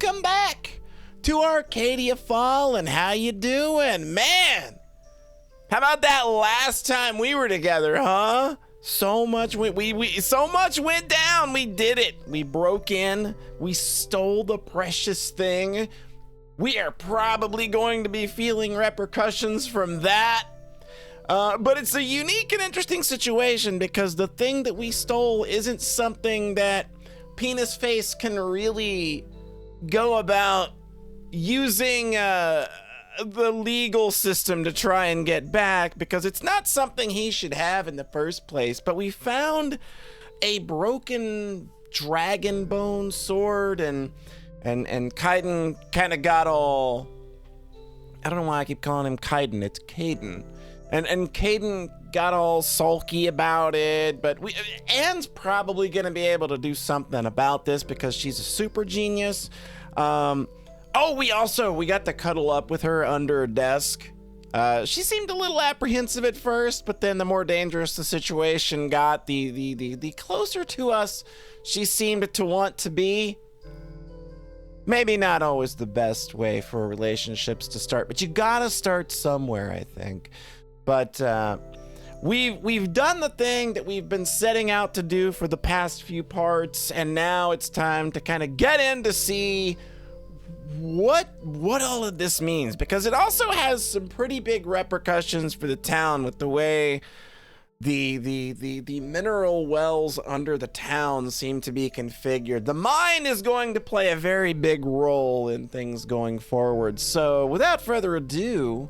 welcome back to Arcadia Fallen. How you doing? Man, how about that last time we were together, huh? So much so much went down. We did it. We broke in. We stole the precious thing. We are probably going to be feeling repercussions from that. But it's a unique and interesting situation because the thing that we stole isn't something that Penis Face can really go about using the legal system to try and get back, because it's not something he should have in the first place. But we found a broken dragon bone sword, and Kaidan kind of got all, I don't know why I keep calling him Kaidan, it's Kaidan. And Kaidan got all sulky about it, but Anne's probably gonna be able to do something about this because she's a super genius. We got to cuddle up with her under a desk. She seemed a little apprehensive at first, but then the more dangerous the situation got, the closer to us she seemed to want to be. Maybe not always the best way for relationships to start, but you gotta start somewhere, I think. But we've done the thing that we've been setting out to do for the past few parts, and now it's time to kind of get in to see what all of this means, because it also has some pretty big repercussions for the town with the way the mineral wells under the town seem to be configured. The mine is going to play a very big role in things going forward. So without further ado,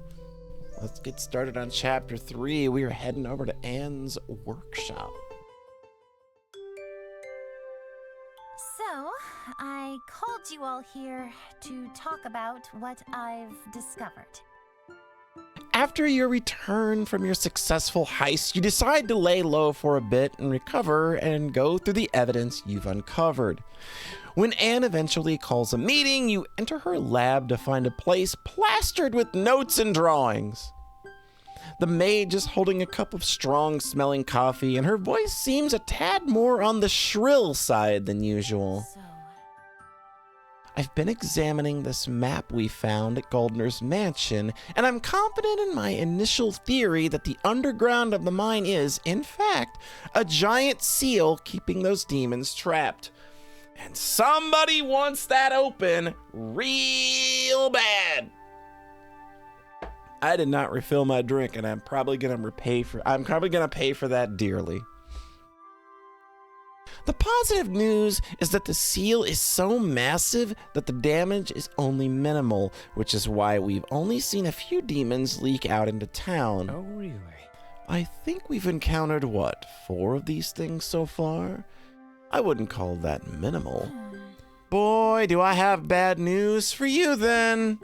let's get started on chapter 3. We are heading over to Anne's workshop. So, I called you all here to talk about what I've discovered. After your return from your successful heist, you decide to lay low for a bit and recover and go through the evidence you've uncovered. When Anne eventually calls a meeting, you enter her lab to find a place plastered with notes and drawings. The maid is holding a cup of strong-smelling coffee, and her voice seems a tad more on the shrill side than usual. I've been examining this map we found at Goldner's mansion, and I'm confident in my initial theory that the underground of the mine is, in fact, a giant seal keeping those demons trapped. And somebody wants that open real bad. I did not refill my drink, and I'm probably gonna pay for that dearly. The positive news is that the seal is so massive that the damage is only minimal, which is why we've only seen a few demons leak out into town. Oh, really? I think we've encountered, 4 of these things so far? I wouldn't call that minimal. Boy, do I have bad news for you then.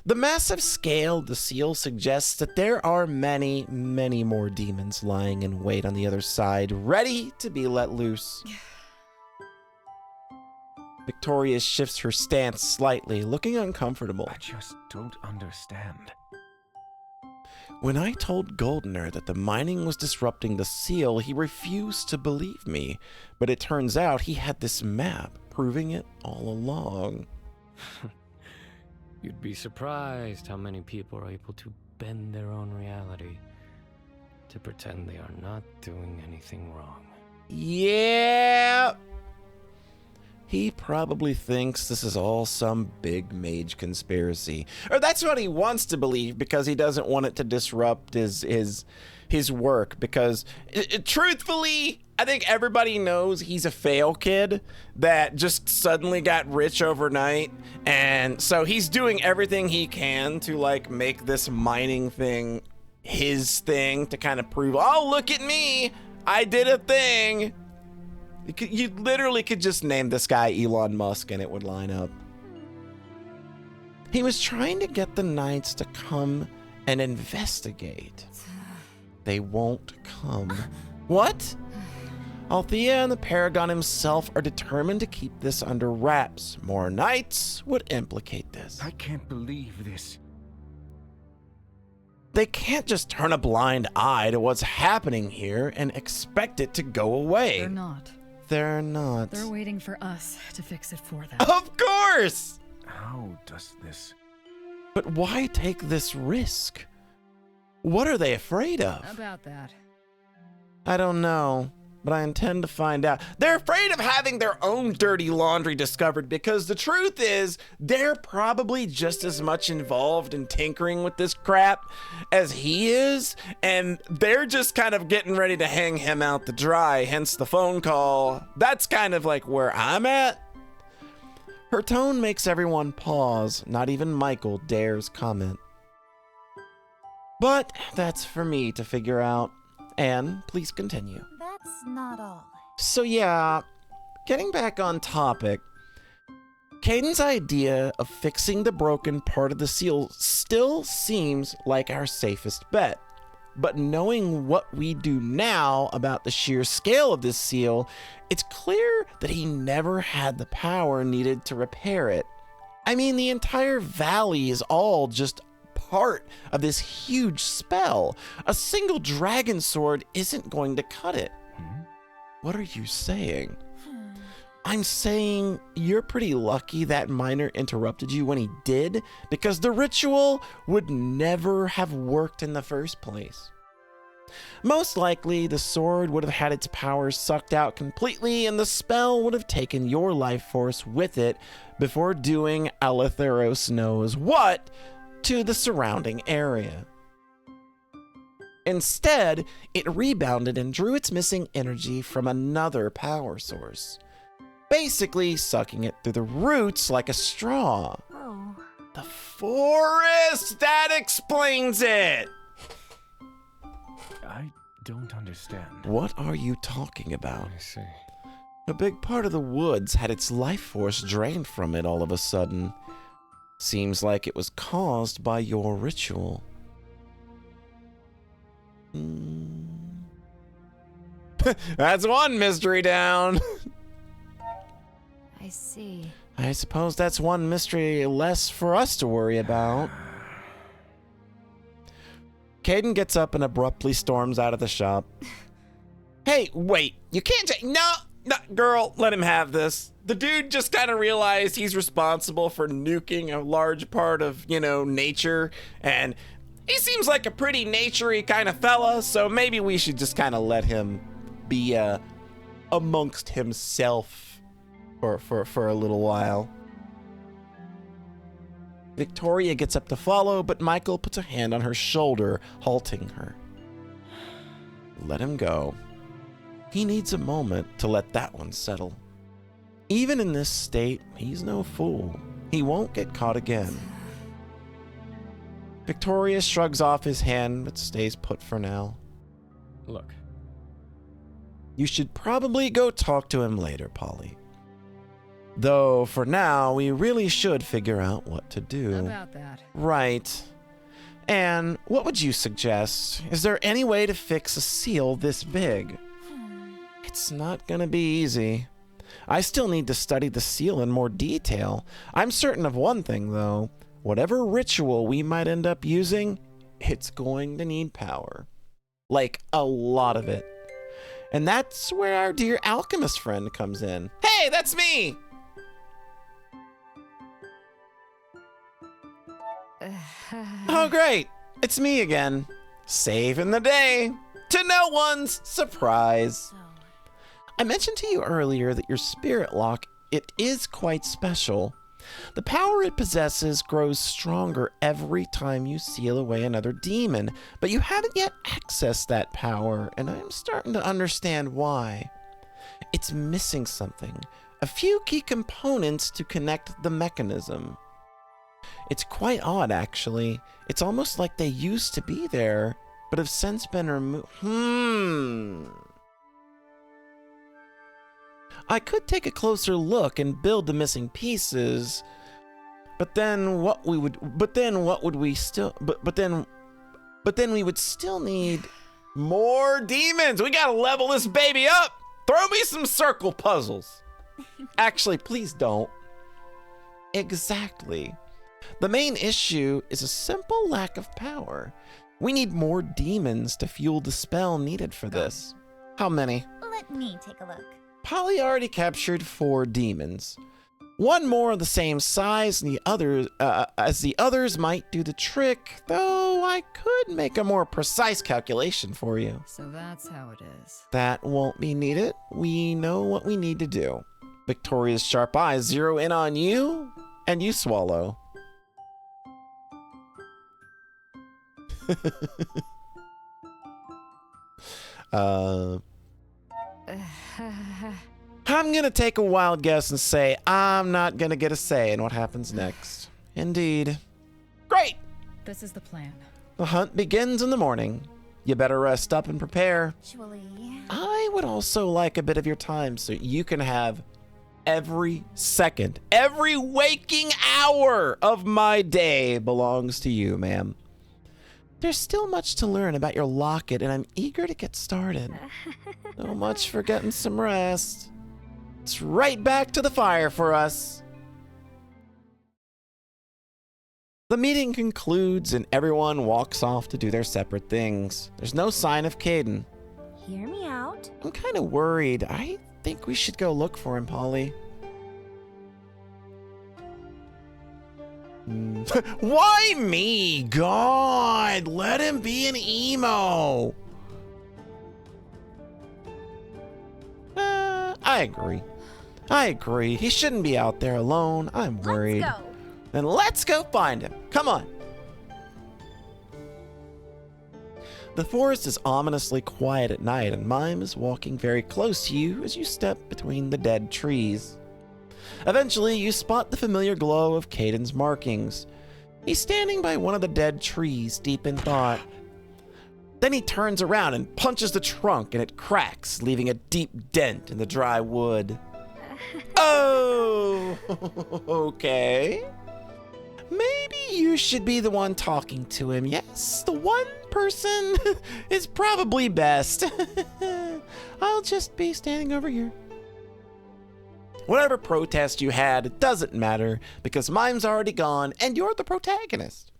The massive scale of the seal suggests that there are many, many more demons lying in wait on the other side, ready to be let loose. Victoria shifts her stance slightly, looking uncomfortable. I just don't understand. When I told Goldner that the mining was disrupting the seal, he refused to believe me, but it turns out he had this map proving it all along. You'd be surprised how many people are able to bend their own reality to pretend they are not doing anything wrong. Yeah. He probably thinks this is all some big mage conspiracy. Or that's what he wants to believe, because he doesn't want it to disrupt his work. Because truthfully, I think everybody knows he's a fail kid that just suddenly got rich overnight. And so he's doing everything he can to make this mining thing his thing, to kind of prove, oh, look at me, I did a thing. You literally could just name this guy Elon Musk and it would line up. He was trying to get the knights to come and investigate. They won't come. What? Althea and the Paragon himself are determined to keep this under wraps. More knights would implicate this. I can't believe this. They can't just turn a blind eye to what's happening here and expect it to go away. They're not. they're not. They're waiting for us to fix it for them. Of course! How does this... But why take this risk? What are they afraid of? About that. I don't know, but I intend to find out. They're afraid of having their own dirty laundry discovered because the truth is they're probably just as much involved in tinkering with this crap as he is, and they're just kind of getting ready to hang him out to dry, hence the phone call. That's kind of like where I'm at. Her tone makes everyone pause. Not even Michael dares comment. But that's for me to figure out. Anne, please continue. That's not all. So yeah, getting back on topic, Kaidan's idea of fixing the broken part of the seal still seems like our safest bet. But knowing what we do now about the sheer scale of this seal, it's clear that he never had the power needed to repair it. I mean, the entire valley is all just part of this huge spell. A single dragon sword isn't going to cut it. What are you saying? I'm saying you're pretty lucky that miner interrupted you when he did, because the ritual would never have worked in the first place. Most likely, the sword would have had its powers sucked out completely, and the spell would have taken your life force with it before doing Alethyros knows what to the surrounding area. Instead, it rebounded and drew its missing energy from another power source, basically sucking it through the roots like a straw. Oh. The forest! That explains it! I don't understand. What are you talking about? I see. A big part of the woods had its life force drained from it all of a sudden. Seems like it was caused by your ritual. That's one mystery down. I see. I suppose that's one mystery less for us to worry about. Kaidan gets up and abruptly storms out of the shop. Hey, wait, you can't no, girl, let him have this. The dude just kind of realized he's responsible for nuking a large part of, nature, and he seems like a pretty naturey kind of fella, so maybe we should just kind of let him be amongst himself for a little while. Victoria gets up to follow, but Michael puts a hand on her shoulder, halting her. Let him go. He needs a moment to let that one settle. Even in this state, he's no fool. He won't get caught again. Victoria shrugs off his hand, but stays put for now. Look, You should probably go talk to him later, Polly. Though, for now, we really should figure out what to do. About that. Right. And what would you suggest? Is there any way to fix a seal this big? It's not gonna be easy. I still need to study the seal in more detail. I'm certain of one thing, though. Whatever ritual we might end up using, it's going to need power. Like, a lot of it. And that's where our dear alchemist friend comes in. Hey, that's me! Oh, great. It's me again. Saving the day. To no one's surprise. So, I mentioned to you earlier that your spirit lock, it is quite special. The power it possesses grows stronger every time you seal away another demon, but you haven't yet accessed that power, and I'm starting to understand why. It's missing something, a few key components to connect the mechanism. It's quite odd, actually. It's almost like they used to be there, but have since been removed. I could take a closer look and build the missing pieces, but then we would still need more demons. We gotta level this baby up. Throw me some circle puzzles. Actually, please don't. Exactly. The main issue is a simple lack of power. We need more demons to fuel the spell needed for this. How many? let me take a look. Polly already captured 4 demons. One more of the same size and as the others might do the trick, though I could make a more precise calculation for you. So that's how it is. That won't be needed. We know what we need to do. Victoria's sharp eyes zero in on you, and you swallow. I'm gonna take a wild guess and say I'm not gonna get a say in what happens next. Indeed. Great! This is the plan. The hunt begins in the morning. You better rest up and prepare. Actually, I would also like a bit of your time so you can have every second, every waking hour of my day belongs to you, ma'am. There's still much to learn about your locket, and I'm eager to get started. So much for getting some rest. It's right back to the fire for us. The meeting concludes, and everyone walks off to do their separate things. There's no sign of Kaidan. hear me out. I'm kind of worried. I think we should go look for him, Polly. Why me? God, let him be an emo. I agree. He shouldn't be out there alone. I'm worried. Let's go. Then let's go find him. Come on. The forest is ominously quiet at night, and Mime is walking very close to you as you step between the dead trees. Eventually, you spot the familiar glow of Kaidan's markings. He's standing by one of the dead trees, deep in thought. Then he turns around and punches the trunk, and it cracks, leaving a deep dent in the dry wood. Oh, okay. Maybe you should be the one talking to him. Yes, the one person is probably best. I'll just be standing over here. Whatever protest you had, it doesn't matter, because Mime's already gone, and you're the protagonist.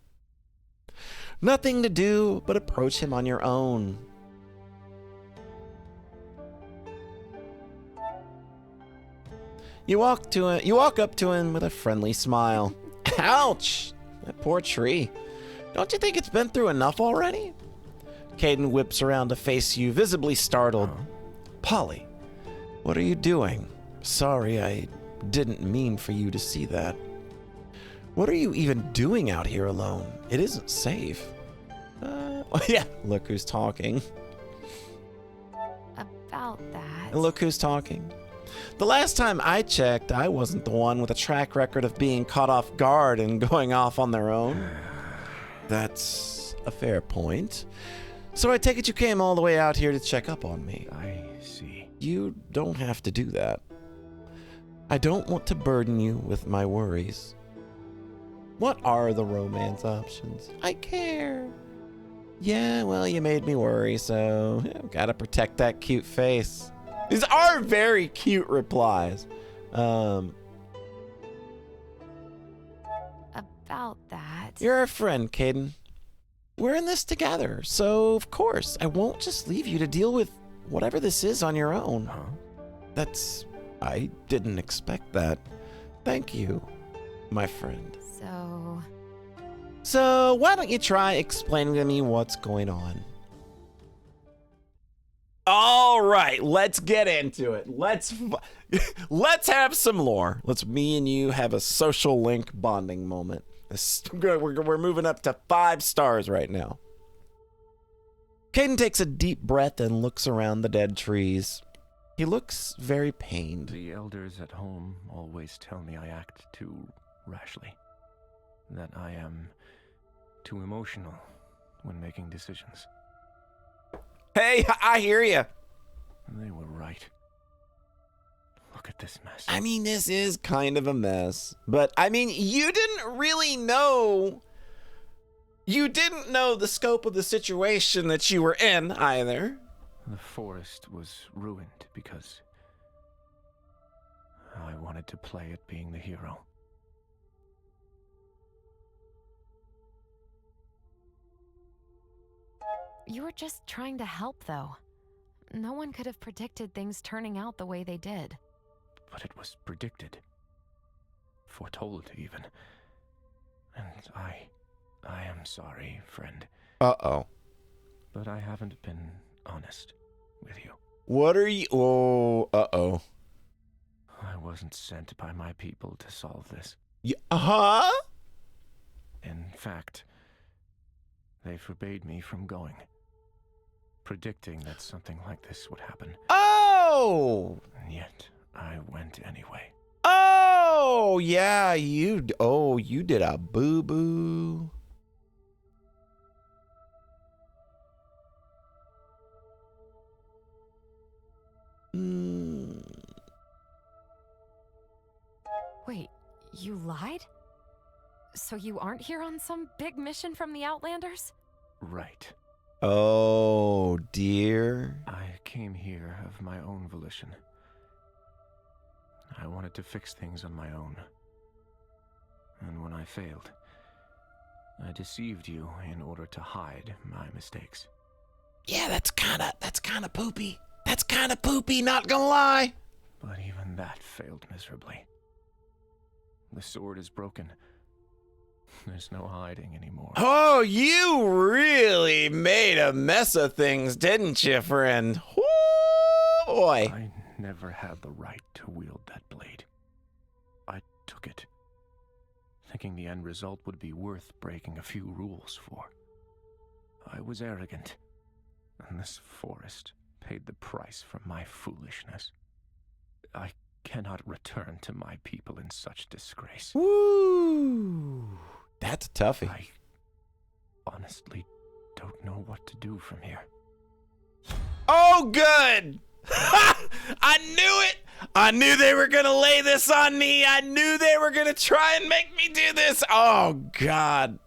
Nothing to do but approach him on your own. You walk up to him with a friendly smile. Ouch! That poor tree. Don't you think it's been through enough already? Kaidan whips around to face you, visibly startled. Polly, what are you doing? Sorry, I didn't mean for you to see that. What are you even doing out here alone? It isn't safe. Yeah, look who's talking. About that. Look who's talking. The last time I checked, I wasn't the one with a track record of being caught off guard and going off on their own. That's a fair point. So I take it you came all the way out here to check up on me. I see. You don't have to do that. I don't want to burden you with my worries. What are the romance options? I care. Yeah, well, you made me worry, so gotta protect that cute face. These are very cute replies. About that. You're a friend, Kaidan. We're in this together, so of course, I won't just leave you to deal with whatever this is on your own. Huh? I didn't expect that. Thank you, my friend. So why don't you try explaining to me what's going on? All right, let's get into it. Let's have some lore. Let's me and you have a social link bonding moment. We're moving up to 5 stars right now. Kaidan takes a deep breath and looks around the dead trees. He looks very pained. The elders at home always tell me I act too rashly. That I am too emotional when making decisions. Hey, I hear you. They were right. Look at this mess. I mean, this is kind of a mess. But, I mean, you didn't really know. You didn't know the scope of the situation that you were in, either. The forest was ruined because I wanted to play at being the hero. You were just trying to help, though. no one could have predicted things turning out the way they did. But it was predicted. Foretold, even. And I am sorry, friend. Uh-oh. But I haven't been honest with you. What are you... Oh, uh-oh. I wasn't sent by my people to solve this. Huh? In fact, they forbade me from going, predicting that something like this would happen. Oh! And yet, I went anyway. Oh, yeah, you did a boo-boo. Wait, you lied? So you aren't here on some big mission from the Outlanders? Right. Oh, dear. I came here of my own volition. I wanted to fix things on my own. And when I failed, I deceived you in order to hide my mistakes. Yeah, that's kinda poopy. That's kinda poopy, not gonna lie. But even that failed miserably. The sword is broken. There's no hiding anymore. Oh, you really made a mess of things, didn't you, friend? Woo, boy. I never had the right to wield that blade. I took it, thinking the end result would be worth breaking a few rules for. I was arrogant, and this forest paid the price for my foolishness. I cannot return to my people in such disgrace. Woo. That's a toughie. I honestly don't know what to do from here. Oh, good. I knew it. I knew they were going to lay this on me. I knew they were going to try and make me do this. Oh, God.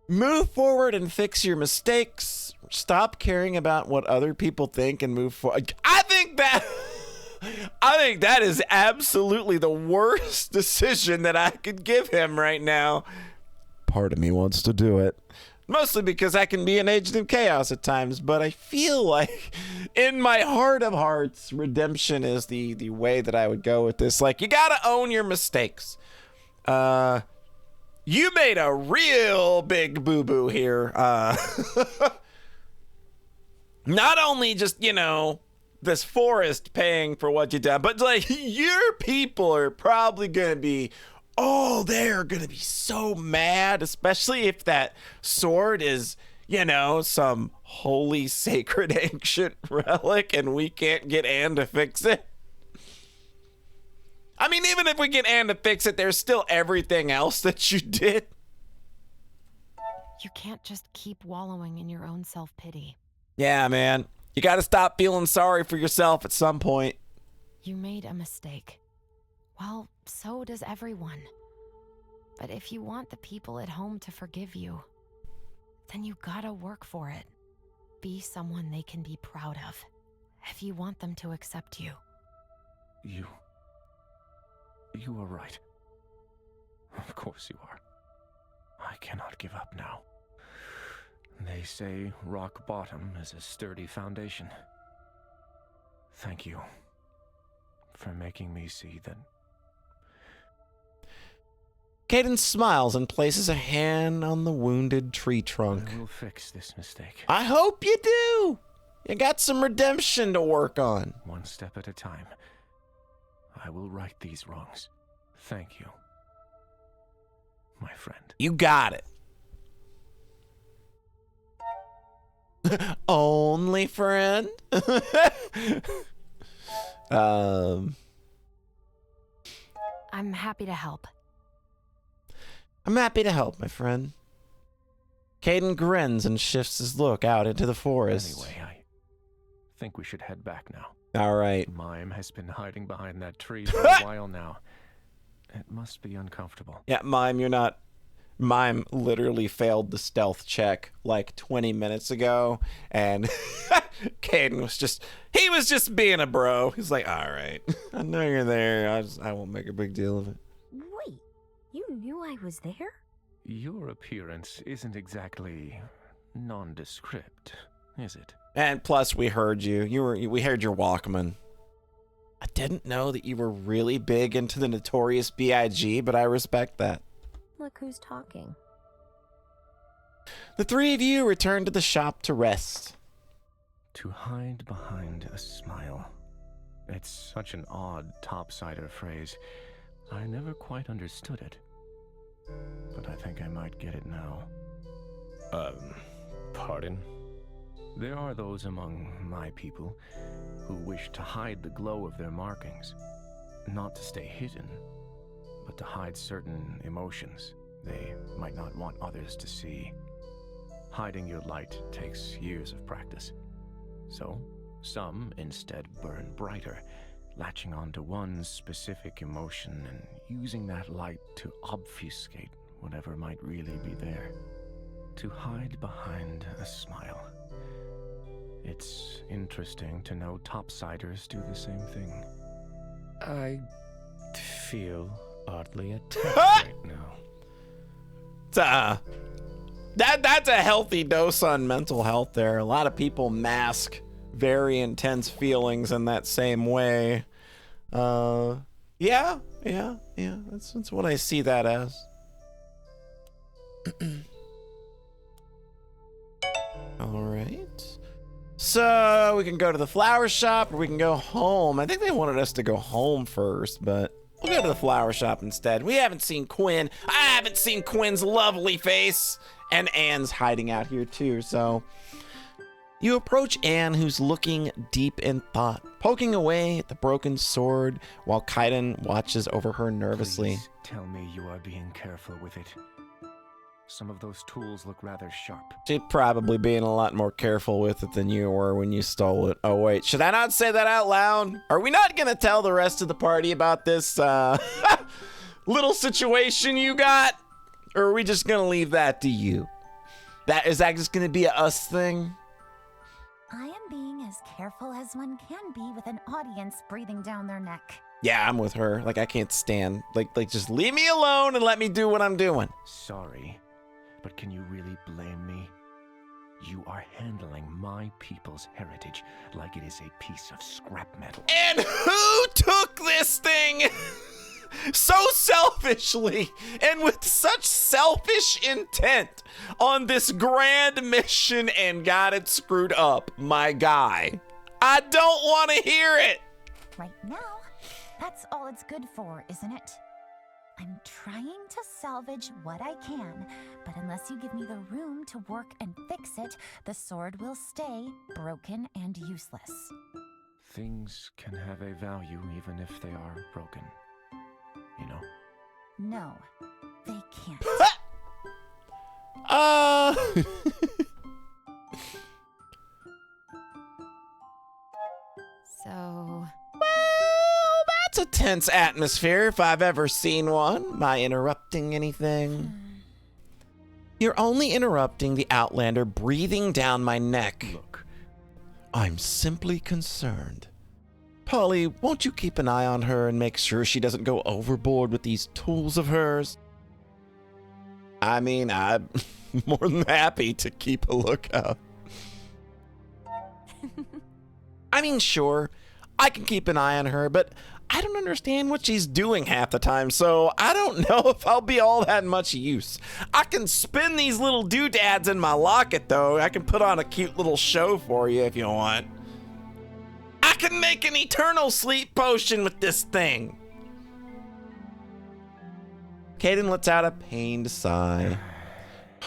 Move forward and fix your mistakes. Stop caring about what other people think and move forward. I think that is absolutely the worst decision that I could give him right now. Part of me wants to do it. Mostly because I can be an agent of chaos at times, but I feel like in my heart of hearts, redemption is the way that I would go with this. Like, you gotta own your mistakes. You made a real big boo-boo here. Not only just, this forest paying for what you done, but like your people are probably gonna be, they're gonna be so mad, especially if that sword is, some holy, sacred, ancient relic and we can't get Anne to fix it. I mean, even if we get Anne to fix it, there's still everything else that you did. You can't just keep wallowing in your own self-pity. Yeah, man. You gotta stop feeling sorry for yourself at some point. You made a mistake. Well, so does everyone. But if you want the people at home to forgive you, then you gotta work for it. Be someone they can be proud of. If you want them to accept you. You are right. Of course you are. I cannot give up now. They say rock bottom is a sturdy foundation. Thank you for making me see that. Kaidan smiles and places a hand on the wounded tree trunk. I will fix this mistake. I hope you do. You got some redemption to work on. One step at a time. I will right these wrongs. Thank you, my friend. You got it. Only friend? I'm happy to help. I'm happy to help, my friend. Kaidan grins and shifts his look out into the forest. Anyway, I think we should head back now. All right. Mime has been hiding behind that tree for a while now. It must be uncomfortable. Yeah, Mime, you're not... Mime literally failed the stealth check like 20 minutes ago, and Kaidan was just being a bro. He's like, all right, I know you're there. I won't make a big deal of it. Wait, you knew I was there? Your appearance isn't exactly nondescript, is it? And plus, we heard you. We heard your Walkman. I didn't know that you were really big into the Notorious B.I.G., but I respect that. Look who's talking. The three of you returned to the shop to rest. To hide behind a smile. It's such an odd topsider phrase. I never quite understood it. But I think I might get it now. Pardon? There are those among my people who wish to hide the glow of their markings. Not to stay hidden, but to hide certain emotions they might not want others to see. Hiding your light takes years of practice. So, some instead burn brighter, latching onto one specific emotion and using that light to obfuscate whatever might really be there. To hide behind a smile. It's interesting to know topsiders do the same thing. I feel oddly attacked right now. That's a healthy dose on mental health there. A lot of people mask very intense feelings in that same way. Yeah. That's what I see that as. All right. So we can go to the flower shop or we can go home. I think they wanted us to go home first, but we'll go to the flower shop instead. We haven't seen Quinn. I haven't seen Quinn's lovely face. And Anne's hiding out here too, so. You approach Anne, who's looking deep in thought, poking away at the broken sword while Kaidan watches over her nervously. Please tell me you are being careful with it. Some of those tools look rather sharp. She'd probably being a lot more careful with it than you were when you stole it. Oh wait, should I not say that out loud? Are we not gonna tell the rest of the party about this little situation you got? Or are we just gonna leave that to you? Is that just gonna be a us thing? I am being as careful as one can be with an audience breathing down their neck. Yeah, I'm with her. Like, I can't stand. Like, just leave me alone and let me do what I'm doing. Sorry, but can you really blame me? You are handling my people's heritage like it is a piece of scrap metal. And who took this thing so selfishly and with such selfish intent on this grand mission and got it screwed up? My guy. I don't want to hear it. Right now, that's all it's good for, isn't it? I'm trying to salvage what I can, but unless you give me the room to work and fix it, the sword will stay broken and useless. Things can have a value even if they are broken. You know? No, they can't. So... Well, that's a tense atmosphere if I've ever seen one. Am I interrupting anything? You're only interrupting the Outlander breathing down my neck. Look. I'm simply concerned. Polly, won't you keep an eye on her and make sure she doesn't go overboard with these tools of hers? I mean, I'm more than happy to keep a lookout. I mean, sure, I can keep an eye on her, but I don't understand what she's doing half the time, so I don't know if I'll be all that much use. I can spin these little doodads in my locket, though. I can put on a cute little show for you if you want. I can make an eternal sleep potion with this thing. Kaidan lets out a pained sigh.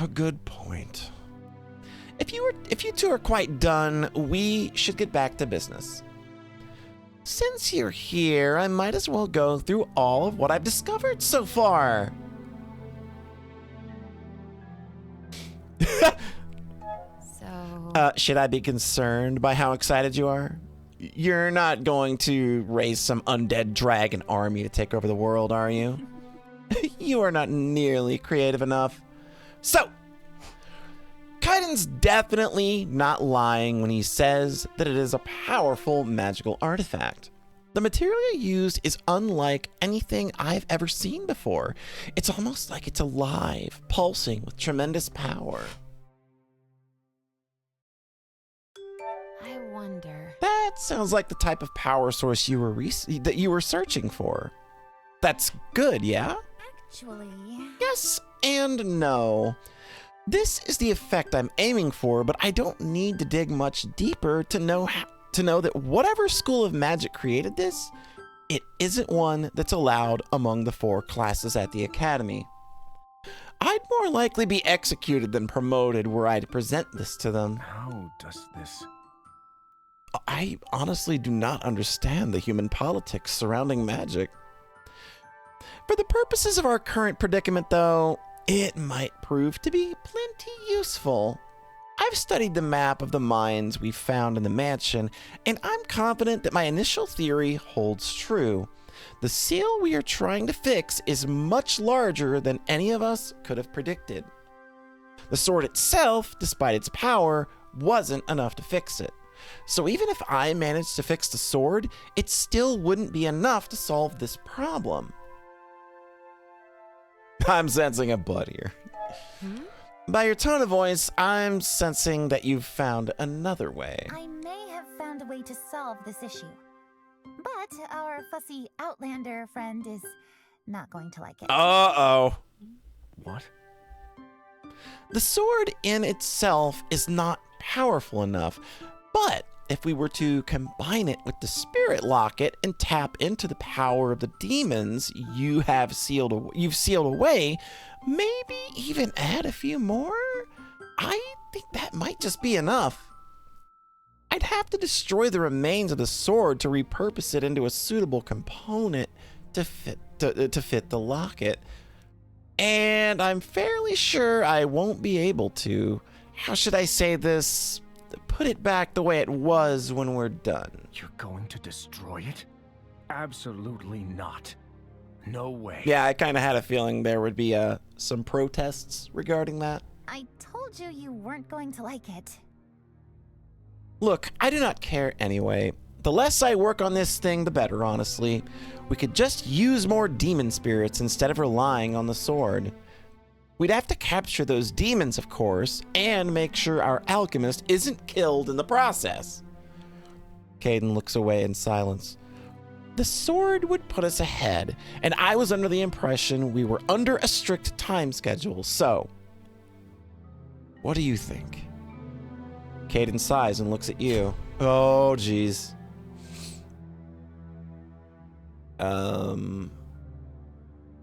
A good point. If you two are quite done, we should get back to business. Since you're here, I might as well go through all of what I've discovered so far. Should I be concerned by how excited you are? You're not going to raise some undead dragon army to take over the world, are you? You are not nearly creative enough. So, Kaidan's definitely not lying when he says that it is a powerful magical artifact. The material used is unlike anything I've ever seen before. It's almost like it's alive, pulsing with tremendous power. wonder. That sounds like the type of power source that you were searching for. That's good, yeah? Actually, Yes and no. This is the effect I'm aiming for, but I don't need to dig much deeper to know that whatever school of magic created this, it isn't one that's allowed among the 4 classes at the Academy. I'd more likely be executed than promoted were I to present this to them. How does this... I honestly do not understand the human politics surrounding magic. For the purposes of our current predicament, though, it might prove to be plenty useful. I've studied the map of the mines we found in the mansion, and I'm confident that my initial theory holds true. The seal we are trying to fix is much larger than any of us could have predicted. The sword itself, despite its power, wasn't enough to fix it. So even if I managed to fix the sword, it still wouldn't be enough to solve this problem. I'm sensing a but here. By your tone of voice, I'm sensing that you've found another way. I may have found a way to solve this issue. But our fussy Outlander friend is not going to like it. Uh-oh. What? The sword in itself is not powerful enough, but if we were to combine it with the spirit locket and tap into the power of the demons you've sealed away, maybe even add a few more, I think that might just be enough. I'd have to destroy the remains of the sword to repurpose it into a suitable component to fit the locket. And I'm fairly sure I won't be able to, how should I say this, put it back the way it was when we're done. You're going to destroy it? Absolutely not. No way. Yeah, I kind of had a feeling there would be some protests regarding that. I told you you weren't going to like it. Look, I do not care anyway. The less I work on this thing, the better, honestly. We could just use more demon spirits instead of relying on the sword. We'd have to capture those demons, of course, and make sure our alchemist isn't killed in the process. Kaidan looks away in silence. The sword would put us ahead, and I was under the impression we were under a strict time schedule, so... what do you think? Kaidan sighs and looks at you. Oh, jeez.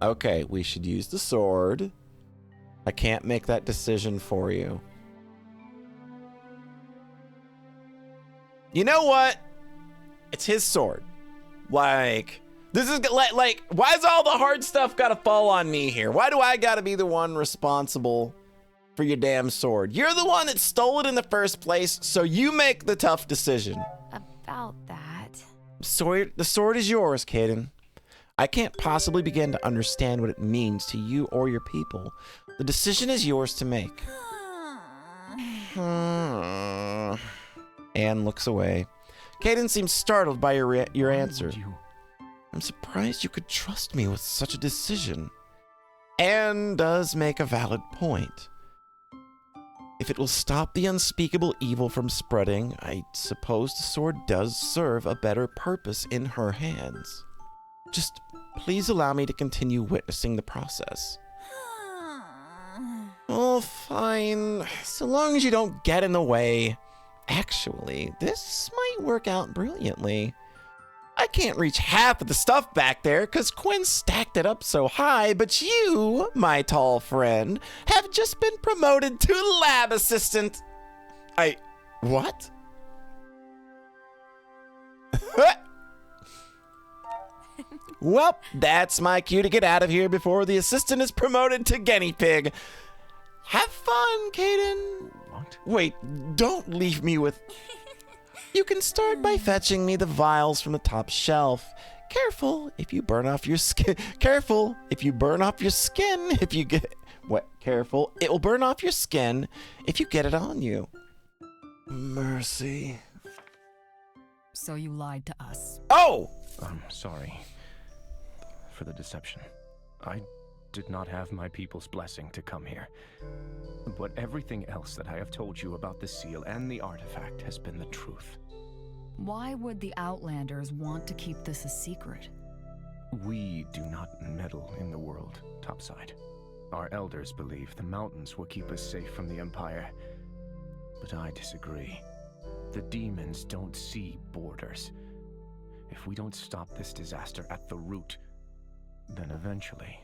Okay, we should use the sword. I can't make that decision for you. You know what? It's his sword. Like, this is like, why is all the hard stuff gotta fall on me here? Why do I gotta be the one responsible for your damn sword? You're the one that stole it in the first place, so you make the tough decision. About that. The sword is yours, Kaidan. I can't possibly begin to understand what it means to you or your people. The decision is yours to make. Anne looks away. Kaidan seems startled by your answer. I'm surprised you could trust me with such a decision. Anne does make a valid point. If it will stop the unspeakable evil from spreading, I suppose the sword does serve a better purpose in her hands. Just please allow me to continue witnessing the process. Oh, fine. So long as you don't get in the way. Actually, this might work out brilliantly. I can't reach half of the stuff back there because Quinn stacked it up so high, but you, my tall friend, have just been promoted to lab assistant. What? Well, that's my cue to get out of here before the assistant is promoted to guinea pig. Have fun, Kaidan. What? Wait, don't leave me with... You can start by fetching me the vials from the top shelf. Careful if you burn off your skin. Careful if you burn off your skin if you get... What? Careful. It will burn off your skin if you get it on you. Mercy. So you lied to us. Oh! I'm sorry for the deception. I did not have my people's blessing to come here. But everything else that I have told you about the seal and the artifact has been the truth. Why would the Outlanders want to keep this a secret? We do not meddle in the world, topside. Our elders believe the mountains will keep us safe from the Empire. But I disagree. The demons don't see borders. If we don't stop this disaster at the root, then eventually,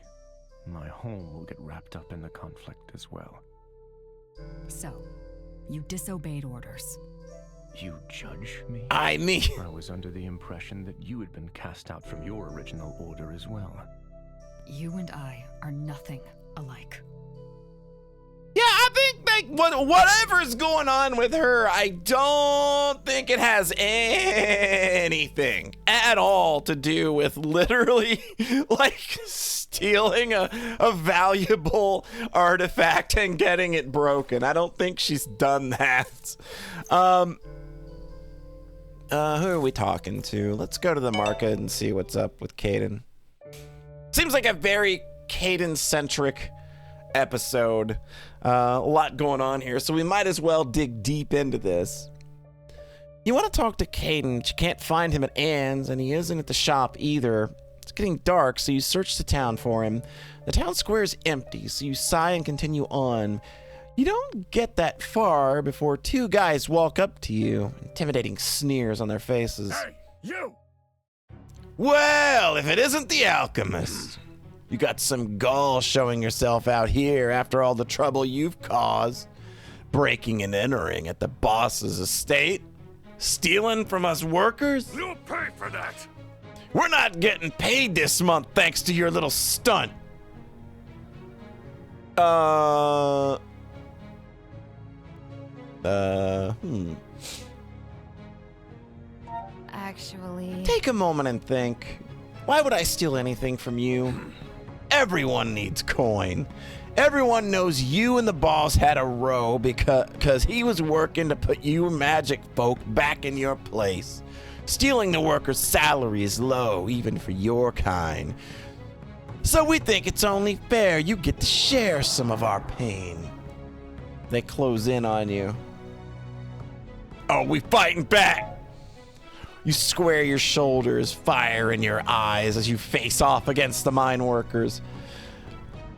my home will get wrapped up in the conflict as well. So, you disobeyed orders. You judge me? I mean, I was under the impression that you had been cast out from your original order as well. You and I are nothing alike. yeah, I think whatever's going on with her, I don't think it has anything at all to do with literally like stealing a valuable artifact and getting it broken. I don't think she's done that. Who are we talking to? Let's go to the market and see what's up with Kaidan. Seems like a very Kaidan-centric episode. A lot going on here, so we might as well dig deep into this. You want to talk to Kaidan, but you can't find him at Anne's, and he isn't at the shop either. It's getting dark, so you search the town for him. The town square is empty, so you sigh and continue on. You don't get that far before two guys walk up to you, intimidating sneers on their faces. Hey, you! Well, if it isn't the alchemist. You got some gall showing yourself out here after all the trouble you've caused. Breaking and entering at the boss's estate. Stealing from us workers. You'll pay for that! We're not getting paid this month thanks to your little stunt. Actually, Take a moment and think. Why would I steal anything from you? Everyone needs coin. Everyone knows you and the boss had a row because he was working to put you magic folk back in your place. Stealing the workers' salary is low, even for your kind. So we think it's only fair you get to share some of our pain. They close in on you. Oh, we fighting back! You square your shoulders, fire in your eyes as you face off against the mine workers.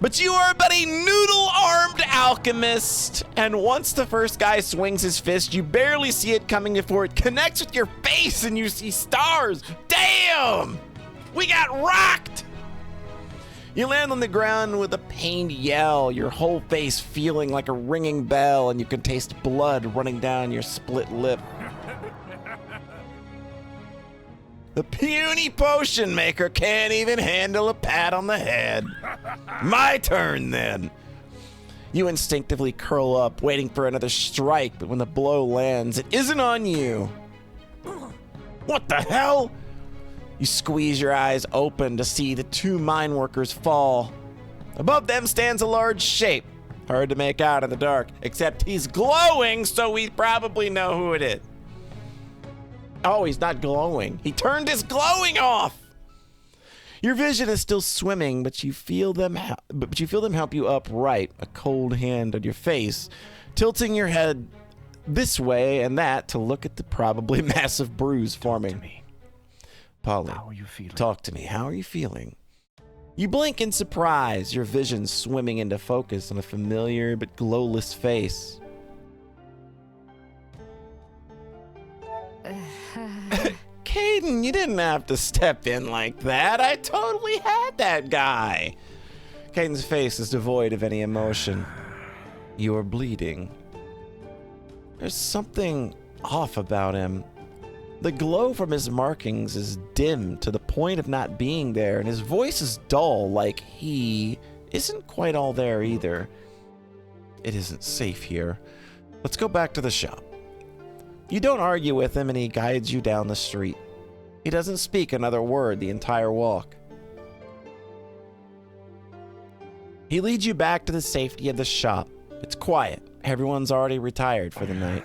But you are but a noodle-armed alchemist, and once the first guy swings his fist, you barely see it coming before it connects with your face and you see stars. Damn! We got rocked! You land on the ground with a pained yell, your whole face feeling like a ringing bell, and you can taste blood running down your split lip. The puny potion maker can't even handle a pat on the head. My turn, then. You instinctively curl up, waiting for another strike, but when the blow lands, it isn't on you. What the hell? You squeeze your eyes open to see the two mine workers fall. Above them stands a large shape. Hard to make out in the dark, except he's glowing, so we probably know who it is. Oh, he's not glowing. He turned his glowing off. Your vision is still swimming, but you feel them help you upright, a cold hand on your face, tilting your head this way and that to look at the probably massive bruise forming. Talk to me. Polly, How are you feeling? talk to me. How are you feeling? You blink in surprise, your vision swimming into focus on a familiar but glowless face. Kaidan, you didn't have to step in like that. I totally had that guy. Kaidan's face is devoid of any emotion. You are bleeding. There's something off about him. The glow from his markings is dim to the point of not being there, and his voice is dull, like he isn't quite all there either. It isn't safe here. Let's go back to the shop. You don't argue with him, and he guides you down the street. He doesn't speak another word the entire walk. He leads you back to the safety of the shop. It's quiet. Everyone's already retired for the night.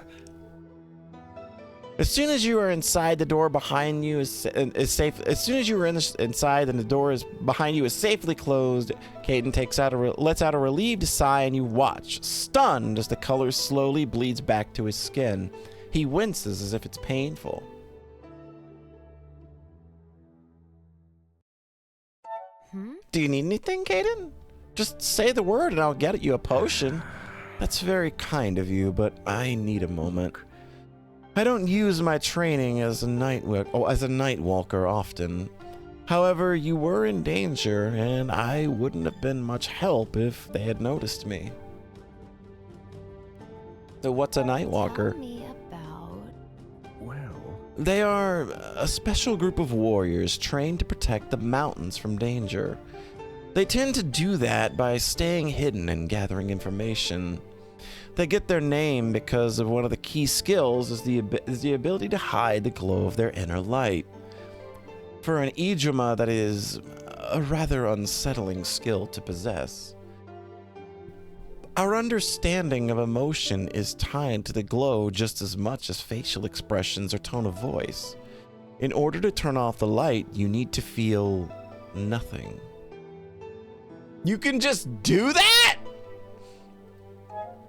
As soon as you are inside, the door behind you is safe. As soon as you are inside and the door is behind you is safely closed, Kaidan lets out a relieved sigh, and you watch, stunned as the color slowly bleeds back to his skin. He winces as if it's painful. Do you need anything, Kaidan? Just say the word and I'll get you a potion. That's very kind of you, but I need a moment. I don't use my training as a night walker often. However, you were in danger, and I wouldn't have been much help if they had noticed me. So what's a night walker? Tell me about... Well, They are a special group of warriors trained to protect the mountains from danger. They tend to do that by staying hidden and gathering information. They get their name because of one of the key skills is the ability to hide the glow of their inner light. For an Ijuma, that is a rather unsettling skill to possess. Our understanding of emotion is tied to the glow just as much as facial expressions or tone of voice. In order to turn off the light, you need to feel nothing. You can just do that?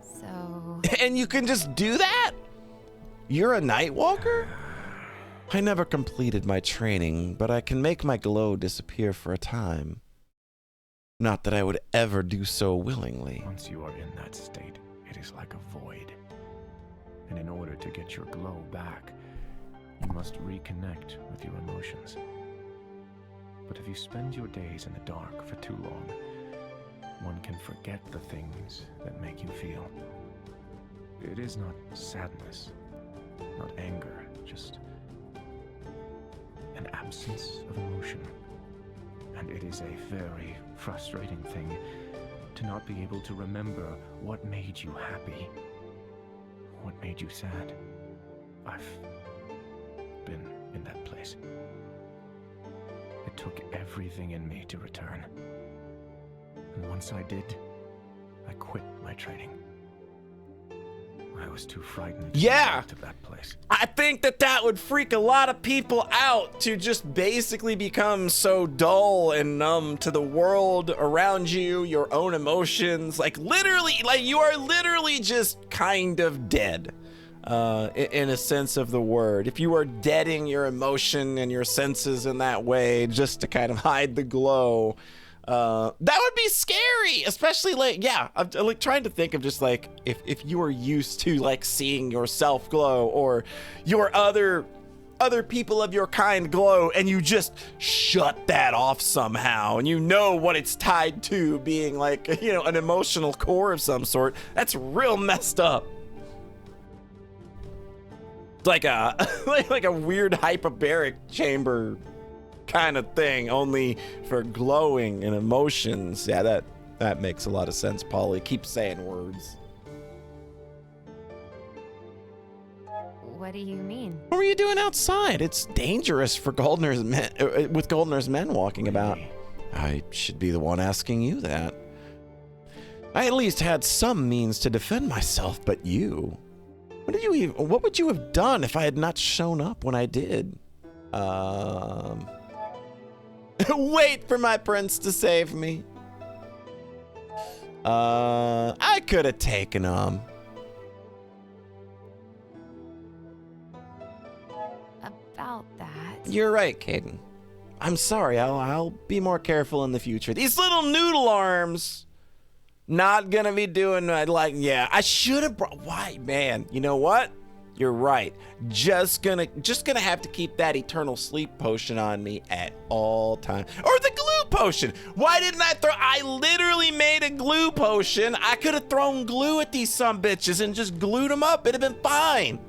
So... And you can just do that? You're a night walker? I never completed my training, but I can make my glow disappear for a time. Not that I would ever do so willingly. once you are in that state, it is like a void. And in order to get your glow back, you must reconnect with your emotions. But if you spend your days in the dark for too long, one can forget the things that make you feel. It is not sadness, not anger, just an absence of emotion. And it is a very frustrating thing to not be able to remember what made you happy, what made you sad. I've been in that place. It took everything in me to return. And once I did, I quit my training. I was too frightened to go back to that place. I think that would freak a lot of people out to just basically become so dull and numb to the world around you, your own emotions. Like literally, like you are literally just kind of dead. In a sense of the word. If you are deading your emotion and your senses in that way just to kind of hide the glow, that would be scary, especially like, yeah, I'm like trying to think of just like if you are used to like seeing yourself glow or your other people of your kind glow and you just shut that off somehow and you know what it's tied to being like, you know, an emotional core of some sort. That's real messed up. Like a like a weird hyperbaric chamber kind of thing, only for glowing and emotions. Yeah, that makes a lot of sense, Polly. Keep saying words. What do you mean? What were you doing outside? It's dangerous for Goldner's men, with Goldner's men walking about. I should be the one asking you that. I at least had some means to defend myself, but you... What would you have done if I had not shown up when I did? Wait for my prince to save me. I could have taken him. About that... You're right, Kaidan. I'm sorry. I'll be more careful in the future. These little noodle arms. Not gonna be doing like, yeah, I should have brought, why, man, you know what? You're right. Just gonna have to keep that eternal sleep potion on me at all times. Or the glue potion. Why didn't I literally made a glue potion. I could have thrown glue at these sumbitches and just glued them up. It'd have been fine.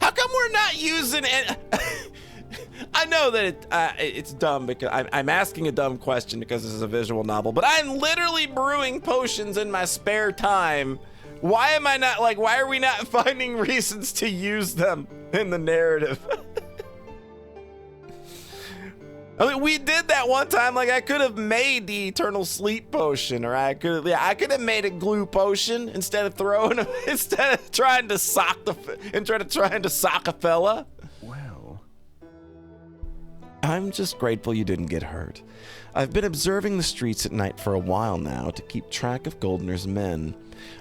How come we're not using it? I know that it's dumb because I'm asking a dumb question because this is a visual novel, but I'm literally brewing potions in my spare time. Why am I not, like, why are we not finding reasons to use them in the narrative? I mean, we did that one time. Like, I could have made the eternal sleep potion, or I could have made a glue potion instead of trying to sock a fella. Well, I'm just grateful you didn't get hurt. I've been observing the streets at night for a while now to keep track of Goldner's men.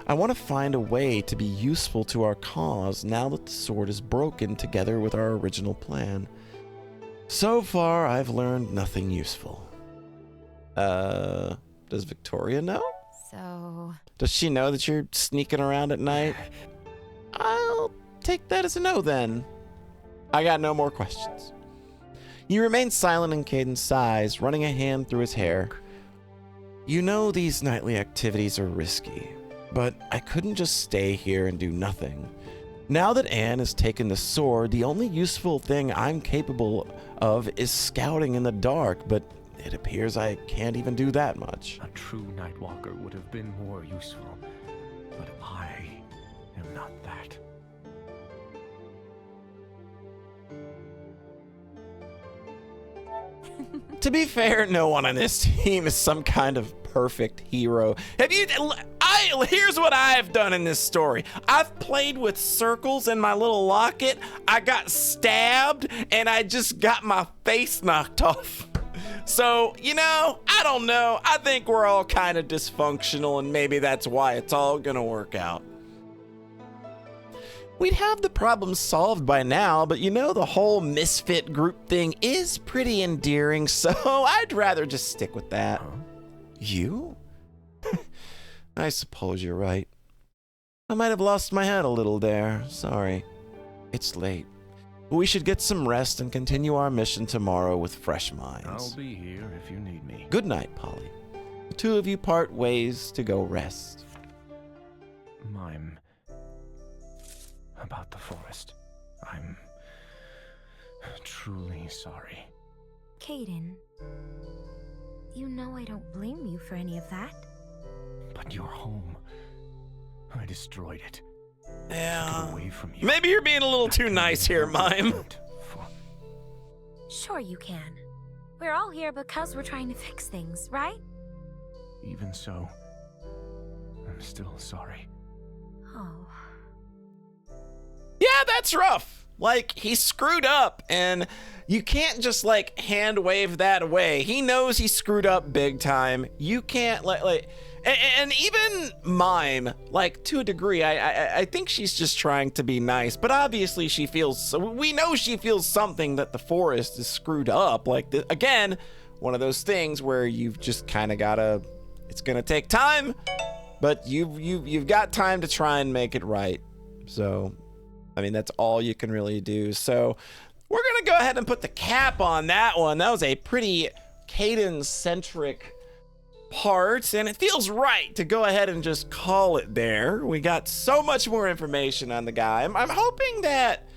I want to find a way to be useful to our cause now that the sword is broken together with our original plan. So far, I've learned nothing useful. Does Victoria know? So, Does she know that you're sneaking around at night? I'll take that as a no then. I got no more questions. You remain silent in Kaidan sighs, running a hand through his hair. You know these nightly activities are risky, but I couldn't just stay here and do nothing. Now that Anne has taken the sword, the only useful thing I'm capable of is scouting in the dark, but it appears I can't even do that much. A true Nightwalker would have been more useful, but I am not that. To be fair, no one on this team is some kind of perfect hero. Here's what I've done in this story. I've played with circles in my little locket. I got stabbed and I just got my face knocked off. So, I don't know. I think we're all kind of dysfunctional and maybe that's why it's all gonna work out. We'd have the problem solved by now, but the whole misfit group thing is pretty endearing, so I'd rather just stick with that. Huh? You? I suppose you're right. I might have lost my head a little there. Sorry. It's late. We should get some rest and continue our mission tomorrow with fresh minds. I'll be here if you need me. Good night, Polly. The two of you part ways to go rest. Mime. About the forest. I'm truly sorry. Kaidan, you know I don't blame you for any of that. But your home, I destroyed it. Yeah. Took it away from you. Maybe you're being a little too nice here, Mime. Sure you can. We're all here because we're trying to fix things, right? Even so, I'm still sorry. Oh. Yeah, that's rough. Like, he screwed up, and you can't just, hand wave that away. He knows he screwed up big time. You can't, and even Mime, to a degree, I think she's just trying to be nice, but obviously we know she feels something that the forest is screwed up. Again, one of those things where you've just kind of gotta, it's gonna take time, but you've got time to try and make it right. So, that's all you can really do. So we're going to go ahead and put the cap on that one. That was a pretty Kaidan-centric part, and it feels right to go ahead and just call it there. We got so much more information on the guy. I'm hoping that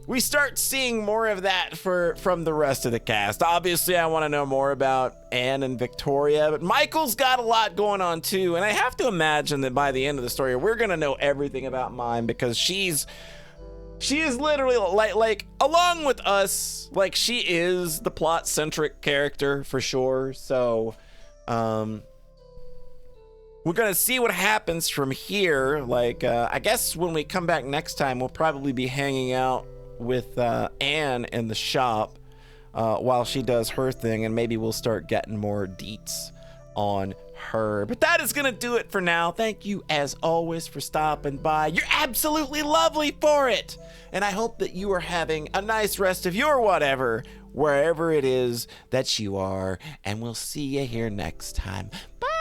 we start seeing more of that from the rest of the cast. Obviously, I want to know more about Anne and Victoria, but Michael's got a lot going on too, and I have to imagine that by the end of the story, we're going to know everything about Mime because she is literally like along with us, she is the plot-centric character for sure. So, we're gonna see what happens from here. I guess when we come back next time, we'll probably be hanging out with Anne in the shop while she does her thing, and maybe we'll start getting more deets on her. But that is gonna do it for now. Thank you as always for stopping by. You're absolutely lovely for it, and I hope that you are having a nice rest of your whatever, wherever it is that you are, and we'll see you here next time. Bye.